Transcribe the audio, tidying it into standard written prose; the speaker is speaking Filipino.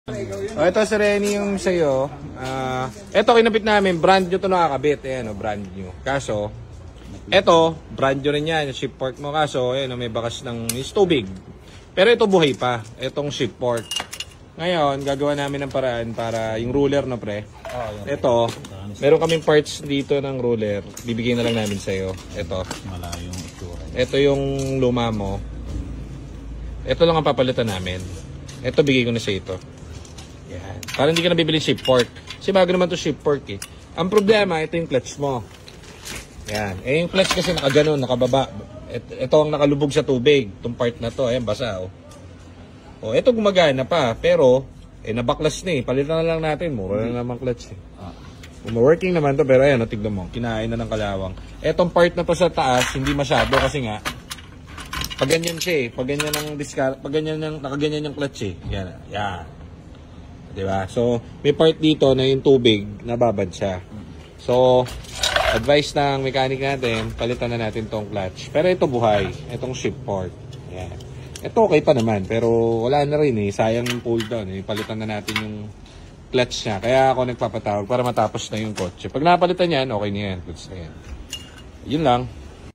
Ito si Renny yung sa'yo. Ito kinabit namin, brand new to nakakabit. Ayan, brand new. Kaso, ito, brand new rin yan. Yung ship port mo kaso, ayan, may bakas ng tubig. Pero ito buhay pa, itong ship port. Ngayon, gagawa namin ng paraan para yung ruler na pre. Ito, meron kaming parts dito ng ruler. Bibigyan na lang namin sa'yo. Ito. Malayong itsura. Ito yung luma mo. Ito lang ang papalitan namin. Ito, bigay ko na sa ito. Yan. Para hindi ka na bibili ship fork. Kasi bago naman to ship fork eh. Ang problema, ito yung clutch mo. Yan. Eh yung clutch kasi nakaganon, nakababa. Ito ang nakalubog sa tubig. Itong part na to. Ayan, basa oh. O, ito gumagana pa. Pero, nabaklas na eh. Palitan na lang natin. Mura na naman clutch eh. Working naman to pero ayan, tignan mo. Kinain na ng kalawang. Etong part na to sa taas, hindi masyado kasi nga, pag ganyan siya eh. Pag ganyan ang discard, pag ganyan ang, nakaganyan yung clutch eh. Yan. Yan. Diba? So, may part dito na yung tubig, nababad siya. So, advice ng mechanic natin, palitan na natin tong clutch. Pero ito buhay. Itong ship port. Yan. Ito okay pa naman, pero wala na rin eh. Sayang yung pull down eh. Palitan na natin yung clutch niya. Kaya ako nagpapatawag para matapos na yung kotse. Pag napalitan yan, okay na yan. Clutch na yan. Yun lang.